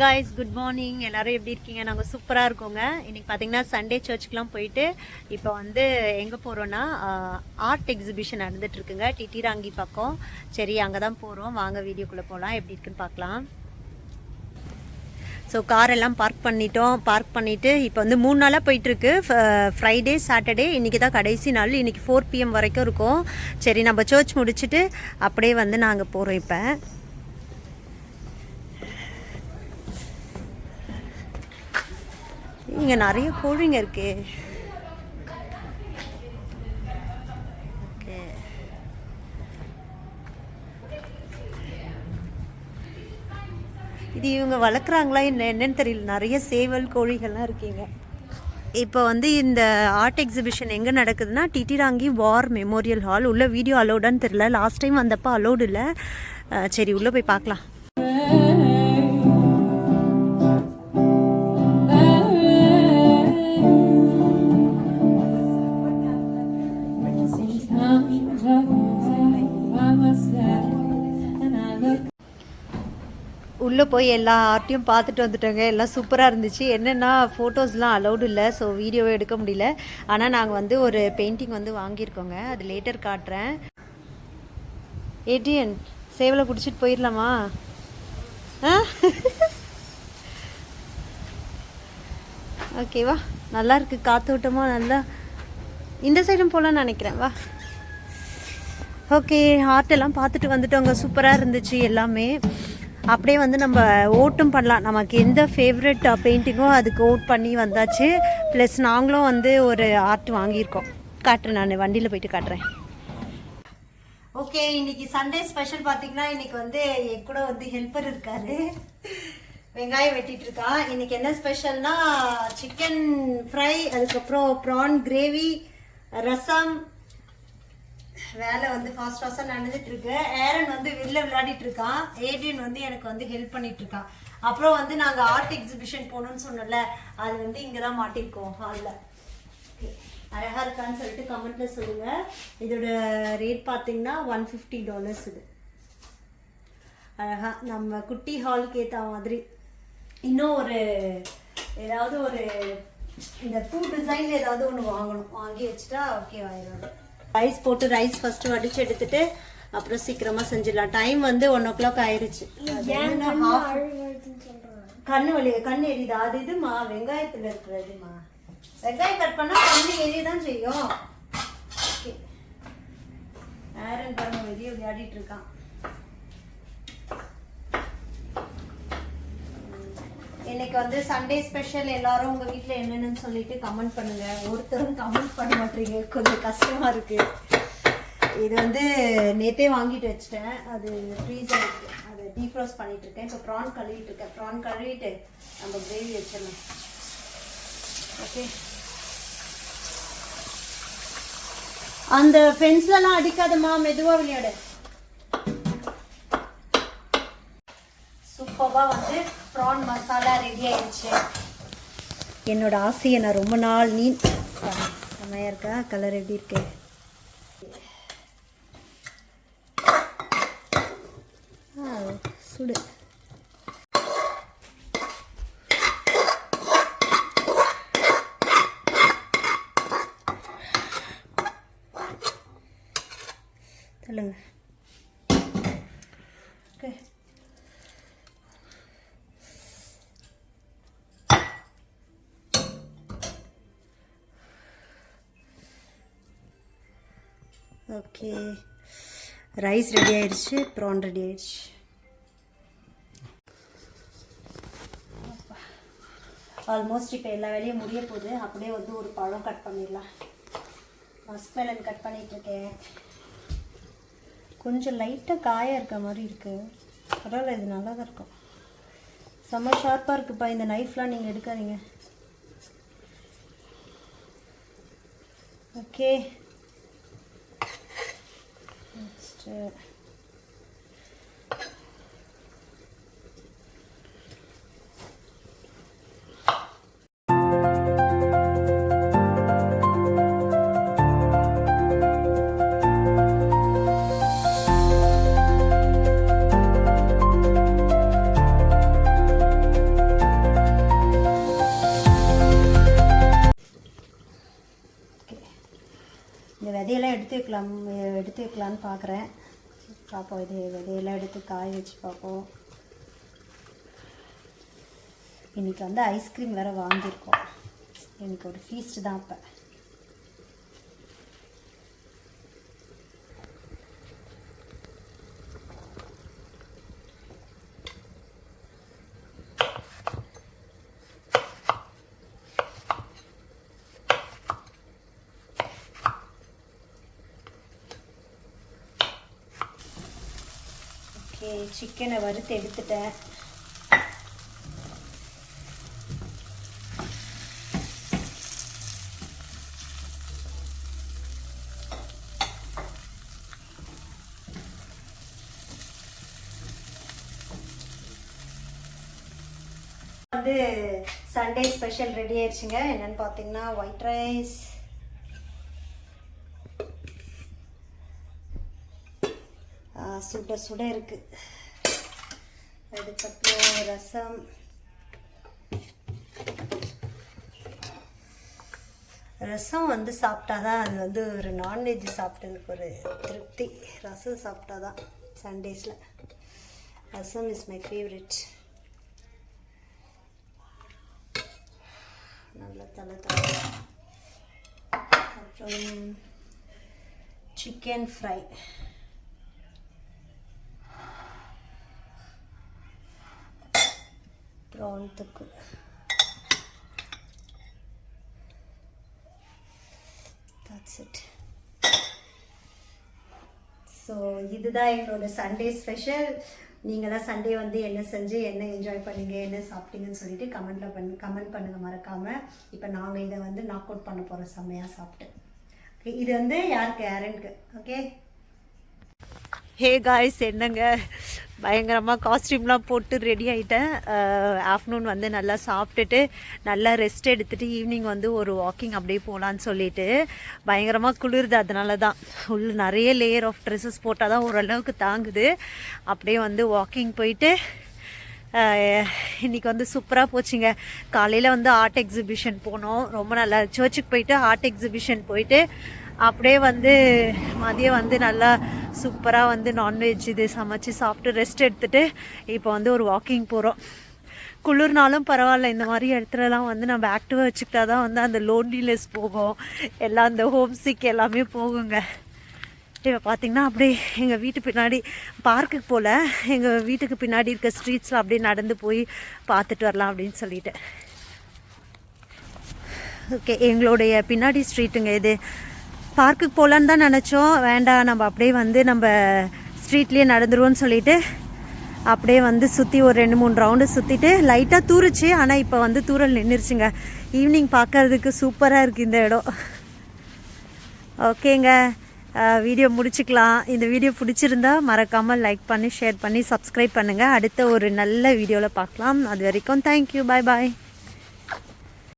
Guys, good morning. எல்லோரும் எப்படி இருக்கீங்க? நாங்கள் சூப்பராக இருக்கோங்க. இன்றைக்கி பார்த்தீங்கன்னா சண்டே சர்ச்சுக்கெலாம் போயிட்டு இப்போ வந்து எங்கே போகிறோன்னா ஆர்ட் எக்ஸிபிஷன் நடந்துகிட்ருக்குங்க டிட்டிராங்கி பக்கம். சரி, அங்கே தான் போகிறோம். வாங்க வீடியோக்குள்ளே போகலாம், எப்படி இருக்குன்னு பார்க்கலாம். ஸோ காரெல்லாம் பார்க் பண்ணிவிட்டு இப்போ வந்து 3 நாளாக போயிட்டுருக்கு. ஃப்ரைடே சாட்டர்டே இன்றைக்கி தான் கடைசி நாள். இன்றைக்கி 4 PM வரைக்கும் இருக்கும். சரி, நம்ம சர்ச் முடிச்சுட்டு அப்படியே வந்து நாங்கள் போகிறோம். இப்போ இங்கே நிறைய கோழிங்க இருக்கு. ஓகே, இது இவங்க வளர்க்குறாங்களா என்னன்னு தெரியல. நிறைய சேவல் கோழிகள்லாம் இருக்கீங்க. இப்போ வந்து இந்த ஆர்ட் எக்ஸிபிஷன் எங்கே நடக்குதுன்னா டிட்டிராங்கி வார் மெமோரியல் ஹால். உள்ள வீடியோ அலோடான்னு தெரியல. லாஸ்ட் டைம் வந்தப்போ அலோடு இல்லை. சரி, உள்ளே போய் பார்க்கலாம். உள்ளே போய் எல்லா ஆர்ட்டையும் பார்த்துட்டு வந்துட்டோங்க. எல்லாம் சூப்பராக இருந்துச்சு. என்னென்னா ஃபோட்டோஸ்லாம் அலௌடு இல்லை, ஸோ வீடியோவே எடுக்க முடியல. ஆனால் நாங்கள் வந்து ஒரு பெயிண்டிங் வந்து வாங்கியிருக்கோங்க. அது லேட்டர் காட்டுறேன். ஏடிஎன் சேவலை பிடிச்சிட்டு போயிடலாமா? ஓகேவா, நல்லா இருக்குது. காற்றோட்டமாக நல்லா இந்த சைடும் போகலான்னு நினைக்கிறேன். வா. ஓகே, ஆர்ட்டெல்லாம் பார்த்துட்டு வந்துட்டோங்க. சூப்பராக இருந்துச்சு எல்லாமே. அப்படியே வந்து நம்ம ஓட்டும் பண்ணலாம். நமக்கு எந்த ஃபேவரட் பெயிண்டிங்கோ அதுக்கு ஓட் பண்ணி வந்தாச்சு. ப்ளஸ் நாங்களும் வந்து ஒரு ஆர்ட் வாங்கியிருக்கோம். காட்டுறேன், நான் வண்டியில் போயிட்டு காட்டுறேன். ஓகே, இன்னைக்கு சண்டே ஸ்பெஷல் பார்த்தீங்கன்னா இன்னைக்கு வந்து என் கூட வந்து ஹெல்ப்பர் இருக்காரு. வெங்காயம் வெட்டிட்டு இருக்கா. இன்னைக்கு என்ன ஸ்பெஷல்னா சிக்கன் ஃப்ரை, அதுக்கப்புறம் ப்ரான் கிரேவி, ரசம். வேலை வந்து ஃபாஸ்டாக நடந்துட்டு இருக்கு. ஏரன் வந்து வெளில விளையாடிட்டு இருக்கான். ஏடியன் வந்து எனக்கு வந்து ஹெல்ப் பண்ணிட்டு இருக்கான். அப்புறம் வந்து நாங்கள் ஆர்ட் எக்ஸிபிஷன் போகணும்னு சொன்னோம்ல, அது வந்து இங்கே தான் மாட்டிருக்கோம் ஹாலில். அழகா இருக்கான்னு சொல்லிட்டு கமெண்ட்ல சொல்லுங்க. இதோட ரேட் பார்த்தீங்கன்னா $150. இது அழகா நம்ம குட்டி ஹாலுக்கு ஏற்ற மாதிரி. இன்னும் ஒரு ஏதாவது ஒரு இந்த பூ டிசைன் ஏதாவது ஒன்று வாங்கணும். வாங்கி வச்சுட்டா ஓகே ஆயிடும். ரைஸ் போட்டு ரைஸ் ஃபர்ஸ்ட் வடிச்சு எடுத்துட்டு அப்புறம் சீக்கிரமா செஞ்சிடலாம். டைம் வந்து 1 o'clock ஆயிருச்சு. கண்ணு எரியுதா? அது இதுமா வெங்காயத்துல இருக்கிறதுமா. வெங்காயம் கட் பண்ணா கண்ணு எரியதான் செய்யும். ஆரன் பாருங்க வெளியே விளையாடிட்டு இருக்கான். இன்னைக்கு வந்து சண்டே ஸ்பெஷல். எல்லாரும் உங்க வீட்டுல என்னன்னு சொல்லிட்டு கமெண்ட் பண்ணுங்க. ஒருத்தரும் கமெண்ட் பண்ண மாட்டீங்க, கொஞ்சம் கஷ்டமா இருக்கு. இது வந்து நேத்தே வாங்கிட்டு வச்சிட்டேன். அது ஃப்ரீசர் இருக்கு, அதை டீஃப்ரோஸ்ட் பண்ணிட்டு இருக்கேன். இப்போ ப்ரான் கழுவிட்டு இருக்கேன். ப்ரான் கழுவிட்டு நம்ம கிரேவி வச்சிடலாம். ஓகே, அந்த ஃபென்ஸ்லாம் அடிக்காதம்மா, மெதுவா விளையாடு. சூப்பரா வந்து ப்ரான் மசாலா ரெடி ஆயிடுச்சு. என்னோட ஆசையை நான் ரொம்ப நாள் செம்மையா இருக்கா? கலர் எப்படி இருக்கு? சுடு. சொல்லுங்க. ஓகே, ஓகே, ரைஸ் ரெடி ஆயிடுச்சு, ப்ரான் ரெடி ஆயிடுச்சு. ஆல்மோஸ்ட் இப்போ எல்லா வேலையும் முடிய போகுது. அப்படியே வந்து ஒரு பழம் கட் பண்ணிடலாம். மஸ்க்மெலன் கட் பண்ணிட்டு இருக்கேன். கொஞ்சம் லைட்டாக காயாக இருக்க மாதிரி இருக்குது. பரவாயில்ல, இது நல்லா தான் இருக்கும். செம்ம ஷார்ப்பாக இருக்குப்பா. இந்த நைஃப்லாம் நீங்கள் எடுக்காதீங்க. ஓகே, நெக்ஸ்ட்டு எடுக்கலான்னு பார்க்குறேன். பார்ப்போம், இது விதையெல்லாம் எடுத்து காய வச்சு பார்ப்போம். இன்றைக்கி வந்து ஐஸ்கிரீம் வேறு வாங்கியிருக்கோம். எனக்கு ஒரு ஃபீஸ்ட்டு தான். அப்போ ஓகே, சிக்கனை வறுத்து எடுத்துட்டேன். வந்து சண்டே ஸ்பெஷல் ரெடி ஆயிடுச்சுங்க. என்னன்னு பார்த்தீங்கன்னா ஒயிட் ரைஸ், சுட சுட இருக்கு. அதுக்கப்புறம் ரசம், ரசம் வந்து சாப்பிட்டாதான் அது வந்து ஒரு நான்வெஜ் சாப்பிட்டதுக்கு ஒரு திருப்தி. ரசம் சாப்பிட்டாதான் சண்டேஸில். ரசம் இஸ் மை ஃபேவரெட். நல்ல தலை. அப்புறம் சிக்கன் ஃப்ரை, ப்ரான் தொக்கு. That's it. ஸோ இதுதான் எங்களோட சண்டே ஸ்பெஷல். நீங்களாம் சண்டே வந்து என்ன செஞ்சு என்ன என்ஜாய் பண்ணீங்க, என்ன சாப்பிட்டீங்கன்னு சொல்லிட்டு கமெண்ட் பண்ணுங்கள் மறக்காமல். இப்போ நாங்கள் இதை வந்து நாக் அவுட் பண்ண போகிறோம் செம்மையாக சாப்பிட்டு. ஓகே, இது வந்து யாருக்கு? ஆரனுக்கு. ஓகே. ஹே காய்ஸ், என்னங்க பயங்கரமாக காஸ்டியூம்லாம் போட்டு ரெடி ஆகிட்டேன். ஆஃப்டர்நூன் வந்து நல்லா சாப்பிட்டுட்டு நல்லா ரெஸ்ட் எடுத்துகிட்டு ஈவினிங் வந்து ஒரு வாக்கிங் அப்படியே போகலான்னு சொல்லிட்டு. பயங்கரமாக குளிருது, அதனால தான் உள்ள நிறைய லேயர் ஆஃப் ட்ரெஸ்ஸஸ் போட்டால் தான் ஓரளவுக்கு தாங்குது. அப்படியே வந்து வாக்கிங் போயிட்டு இன்றைக்கி வந்து சூப்பராக போச்சுங்க. காலையில் வந்து ஆர்ட் எக்ஸிபிஷன் போனோம், ரொம்ப நல்லா. சர்ச்சுக்கு போயிட்டு ஆர்ட் எக்ஸிபிஷன் போயிட்டு அப்படியே வந்து மதியம் வந்து நல்லா சூப்பராக வந்து நான்வெஜ் இது சமைச்சு சாப்பிட்டு ரெஸ்ட் எடுத்துகிட்டு இப்போ வந்து ஒரு வாக்கிங் போகிறோம். குளிர்னாலும் பரவாயில்ல, இந்த மாதிரி இடத்துலலாம் வந்து நம்ம ஆக்டிவாக வச்சுக்கிட்டா தான் வந்து அந்த லோன்லினஸ் போகும், எல்லாம் அந்த ஹோம் சிக் எல்லாமே போகுங்க. இப்போ பார்த்திங்கன்னா அப்படியே எங்கள் வீட்டு பின்னாடி பார்க்குக்கு போல் எங்கள் வீட்டுக்கு பின்னாடி இருக்க ஸ்ட்ரீட்ஸில் அப்படியே நடந்து போய் பார்த்துட்டு வரலாம் அப்படின்னு சொல்லிட்டு. ஓகே, எங்களுடைய பின்னாடி ஸ்ட்ரீட்டுங்க இது. பார்க்குக்கு போகலான்னு தான் நினச்சோம், வேண்டாம் நம்ம அப்படியே வந்து நம்ம ஸ்ட்ரீட்லேயே நடந்துருவோன்னு சொல்லிட்டு அப்படியே வந்து சுற்றி ஒரு 2-3 ரவுண்டு சுற்றிட்டு லைட்டாக தூருச்சு. ஆனால் இப்போ வந்து தூரல் நின்றுச்சுங்க. ஈவினிங் பார்க்கறதுக்கு சூப்பராக இருக்குது இந்த இடம். ஓகேங்க, வீடியோ முடிச்சுக்கலாம். இந்த வீடியோ பிடிச்சிருந்தா மறக்காமல் லைக் பண்ணி ஷேர் பண்ணி சப்ஸ்கிரைப் பண்ணுங்கள். அடுத்த ஒரு நல்ல வீடியோவில் பார்க்கலாம். அது வரைக்கும் தேங்க்யூ, பாய் பாய்.